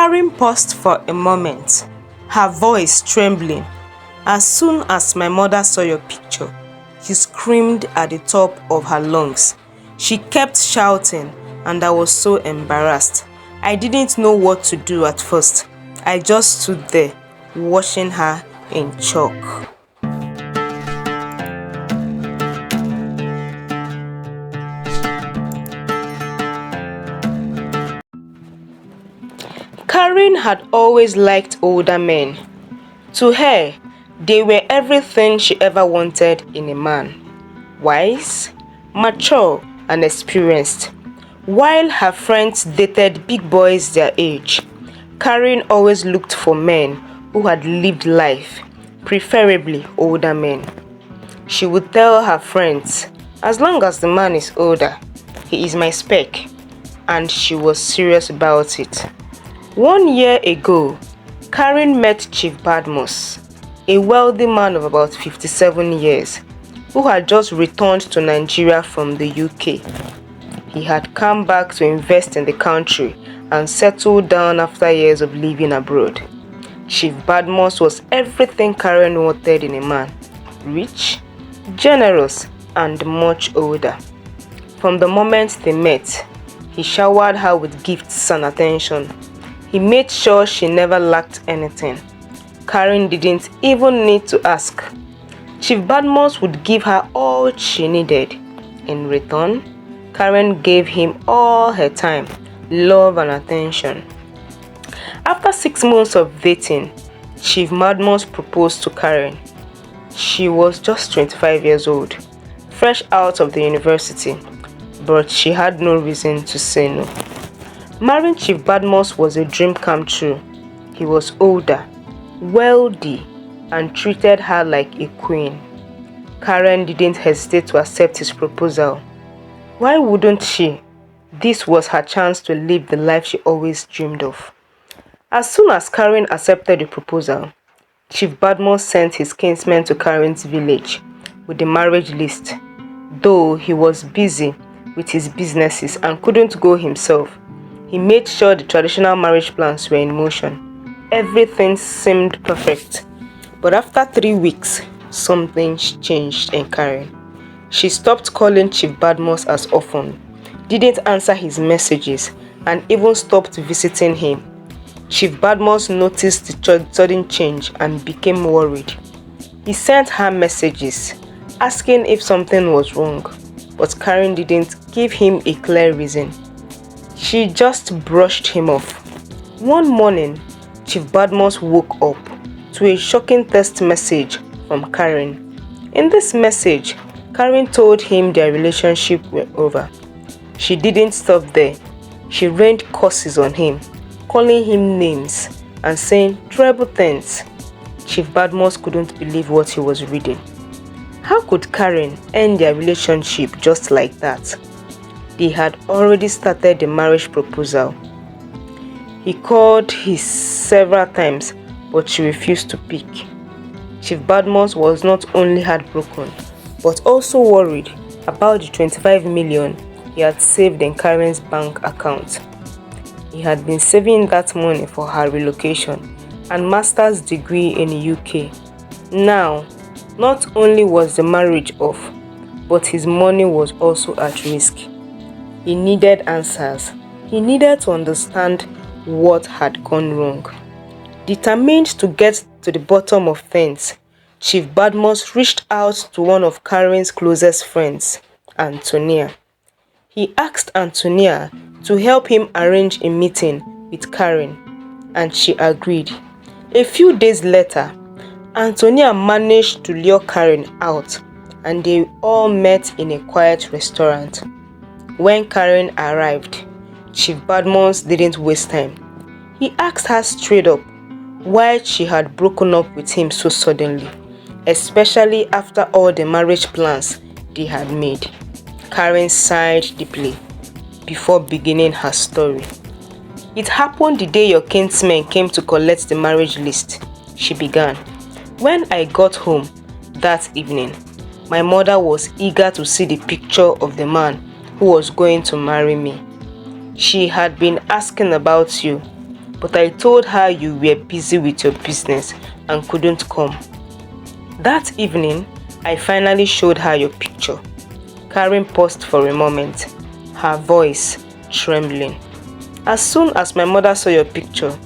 Karen paused for a moment, her voice trembling. As soon as my mother saw your picture, she screamed at the top of her lungs. She kept shouting, and I was so embarrassed. I didn't know what to do at first. I just stood there, watching her in shock. Karen had always liked older men. To her, they were everything she ever wanted in a man. Wise, mature, and experienced. While her friends dated big boys their age, Karen always looked for men who had lived life, preferably older men. She would tell her friends, as long as the man is older, he is my spec, and she was serious about it. 1 year ago, Karen met Chief Badmus, a wealthy man of about 57 years, who had just returned to Nigeria from the UK. He had come back to invest in the country and settle down after years of living abroad. Chief Badmus was everything Karen wanted in a man: rich, generous, and much older. From the moment they met, he showered her with gifts and attention. He made sure she never lacked anything. Karen didn't even need to ask. Chief Badmus would give her all she needed. In return, Karen gave him all her time, love, and attention. After 6 months of dating, Chief Badmus proposed to Karen. She was just 25 years old, fresh out of the university, but she had no reason to say no. Marrying Chief Badmus was a dream come true. He was older, wealthy, and treated her like a queen. Karen didn't hesitate to accept his proposal. Why wouldn't she? This was her chance to live the life she always dreamed of. As soon as Karen accepted the proposal, Chief Badmus sent his kinsmen to Karen's village with the marriage list. Though he was busy with his businesses and couldn't go himself, he made sure the traditional marriage plans were in motion. Everything seemed perfect. But after 3 weeks, something changed in Karen. She stopped calling Chief Badmus as often, didn't answer his messages, and even stopped visiting him. Chief Badmus noticed the sudden change and became worried. He sent her messages, asking if something was wrong, but Karen didn't give him a clear reason. She just brushed him off. One morning, Chief Badmus woke up to a shocking text message from Karen. In this message, Karen told him their relationship was over. She didn't stop there. She rained curses on him, calling him names and saying terrible things. Chief Badmus couldn't believe what he was reading. How could Karen end their relationship just like that? They had already started the marriage proposal. He called her several times, but she refused to pick. Chief Badmus was not only heartbroken, but also worried about the 25 million he had saved in Karen's bank account. He had been saving that money for her relocation and master's degree in the UK. Now, not only was the marriage off, but his money was also at risk. He needed answers. He needed to understand what had gone wrong. Determined to get to the bottom of things, Chief Badmus reached out to one of Karen's closest friends, Antonia. He asked Antonia to help him arrange a meeting with Karen, and she agreed. A few days later, Antonia managed to lure Karen out, and they all met in a quiet restaurant. When Karen arrived, Chief Badmus didn't waste time. He asked her straight up why she had broken up with him so suddenly, especially after all the marriage plans they had made. Karen sighed deeply before beginning her story. It happened the day your kinsmen came to collect the marriage list, she began. When I got home that evening, my mother was eager to see the picture of the man who was going to marry me. She had been asking about you. but I told her you were busy with your business and couldn't come. That evening, I finally showed her your picture. Karen paused for a moment, her voice trembling. As soon as my mother saw your picture,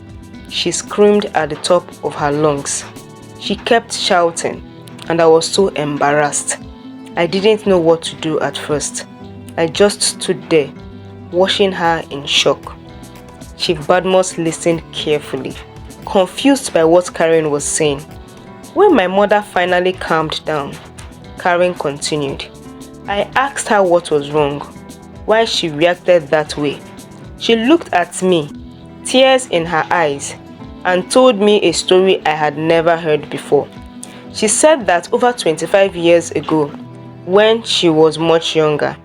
she screamed at the top of her lungs. She kept shouting, and I was so embarrassed. I didn't know what to do at first. I just stood there, watching her in shock. Chief Badmus listened carefully, confused by what Karen was saying. When my mother finally calmed down, Karen continued. I asked her what was wrong, why she reacted that way. She looked at me, tears in her eyes, and told me a story I had never heard before. She said that over 25 years ago, when she was much younger,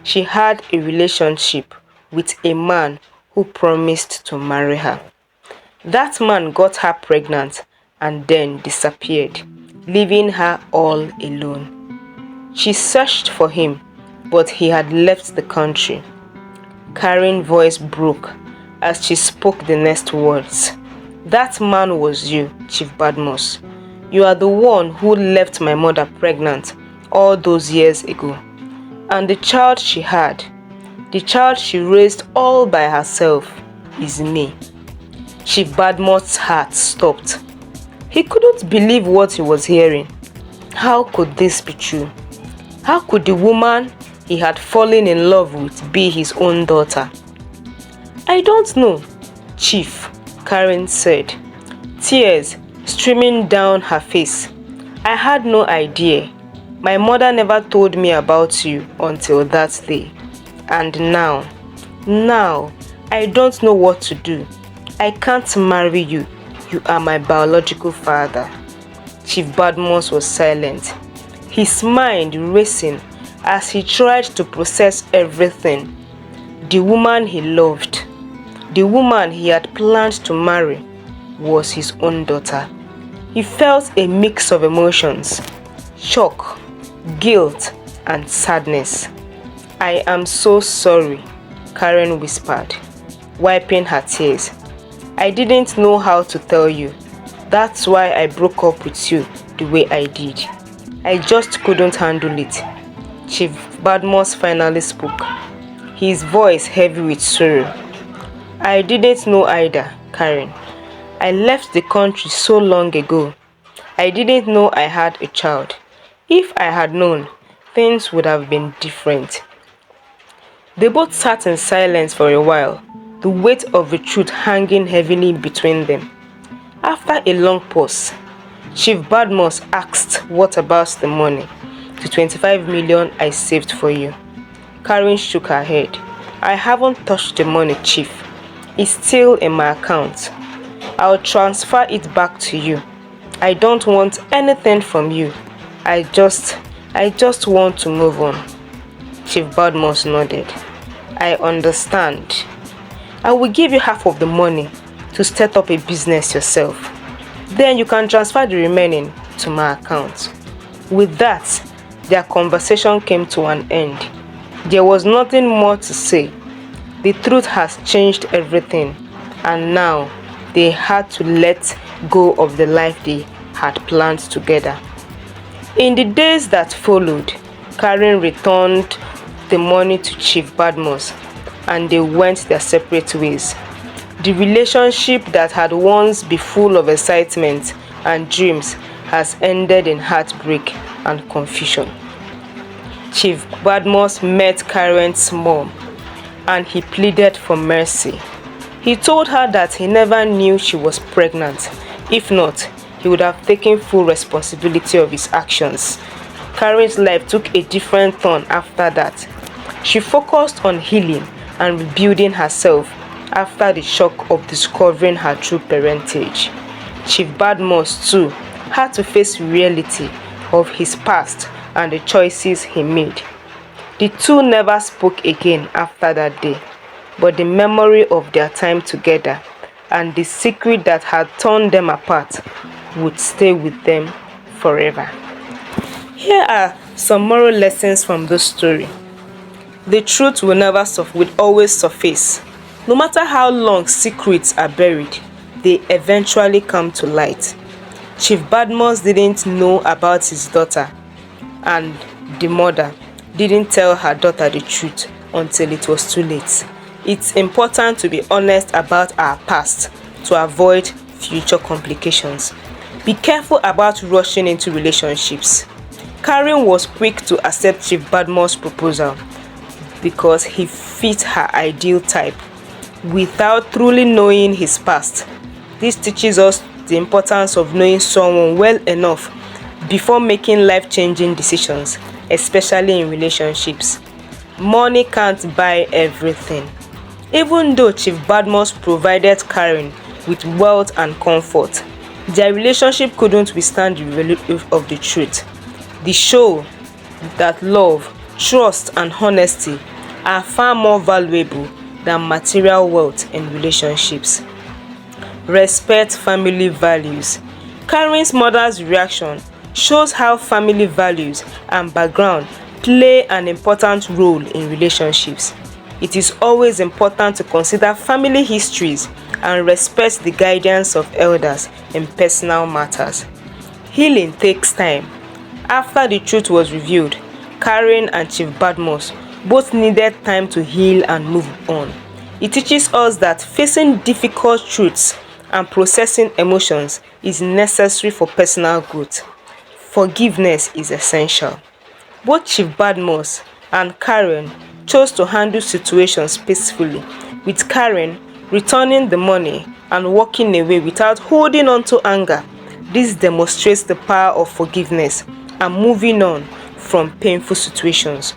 she had a relationship with a man who promised to marry her. That man got her pregnant and then disappeared, leaving her all alone. She searched for him, but he had left the country. Karen's voice broke as she spoke the next words. That man was you, Chief Badmus. You are the one who left my mother pregnant all those years ago. And the child she had, the child she raised all by herself, is me. Chief Badmus' heart stopped. He couldn't believe what he was hearing. How could this be true? How could the woman he had fallen in love with be his own daughter? I don't know, Chief, Karen said, tears streaming down her face. I had no idea. My mother never told me about you until that day. And now, I don't know what to do. I can't marry you. You are my biological father. Chief Badmus was silent, his mind racing as he tried to process everything. The woman he loved, the woman he had planned to marry, was his own daughter. He felt a mix of emotions, shock, guilt, and sadness. I am so sorry, Karen whispered, wiping her tears. I didn't know how to tell you. That's why I broke up with you the way I did. I just couldn't handle it. Chief Badmus finally spoke, his voice heavy with sorrow. I didn't know either, Karen. I left the country so long ago. I didn't know I had a child. If I had known, things would have been different. They both sat in silence for a while, the weight of the truth hanging heavily between them. After a long pause, Chief Badmus asked, what about the money? The 25 million I saved for you. Karen shook her head. I haven't touched the money, Chief. It's still in my account. I'll transfer it back to you. I don't want anything from you. I just want to move on. Chief Badmus nodded. I understand. I will give you half of the money to set up a business yourself. Then you can transfer the remaining to my account. With that, their conversation came to an end. There was nothing more to say. The truth has changed everything, and now they had to let go of the life they had planned together. In the days that followed, Karen returned the money to Chief Badmus, and they went their separate ways. The relationship that had once been full of excitement and dreams has ended in heartbreak and confusion. Chief Badmus met Karen's mom, and he pleaded for mercy. He told her that he never knew she was pregnant. If not, he would have taken full responsibility of his actions. Karen's life took a different turn after that. She focused on healing and rebuilding herself after the shock of discovering her true parentage. Chief Badmus, too, had to face reality of his past and the choices he made. The two never spoke again after that day, but the memory of their time together and the secret that had torn them apart would stay with them forever. Here are some moral lessons from this story. The truth will always surface. No matter how long secrets are buried, they eventually come to light. Chief Badmus didn't know about his daughter, and the mother didn't tell her daughter the truth until it was too late. It's important to be honest about our past to avoid future complications. Be careful about rushing into relationships. Karen was quick to accept Chief Badmus' proposal because he fit her ideal type without truly knowing his past. This teaches us the importance of knowing someone well enough before making life-changing decisions, especially in relationships. Money can't buy everything. Even though Chief Badmus provided Karen with wealth and comfort, their relationship couldn't withstand the relief of the truth. They show that love, trust, and honesty are far more valuable than material wealth in relationships. Respect family values. Karen's mother's reaction shows how family values and background play an important role in relationships. It is always important to consider family histories and respect the guidance of elders in personal matters. Healing takes time. After the truth was revealed, Karen and Chief Badmus both needed time to heal and move on. It teaches us that facing difficult truths and processing emotions is necessary for personal growth. Forgiveness is essential. Both Chief Badmus and Karen chose to handle situations peacefully, with Karen returning the money and walking away without holding on to anger. This demonstrates the power of forgiveness and moving on from painful situations.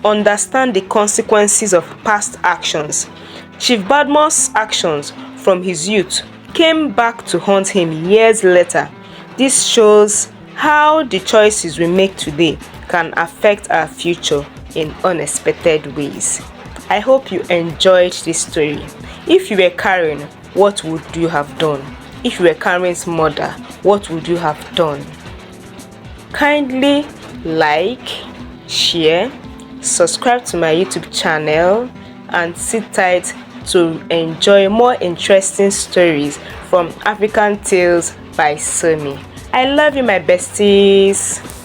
Understand the consequences of past actions. Chief Badmus' actions from his youth came back to haunt him years later. This shows how the choices we make today can affect our future in unexpected ways. I hope you enjoyed this story. If you were Karen, what would you have done? If you were Karen's mother, what would you have done? Kindly like, share, subscribe to my YouTube channel, and sit tight to enjoy more interesting stories from African Tales by Somi. I love you, my besties.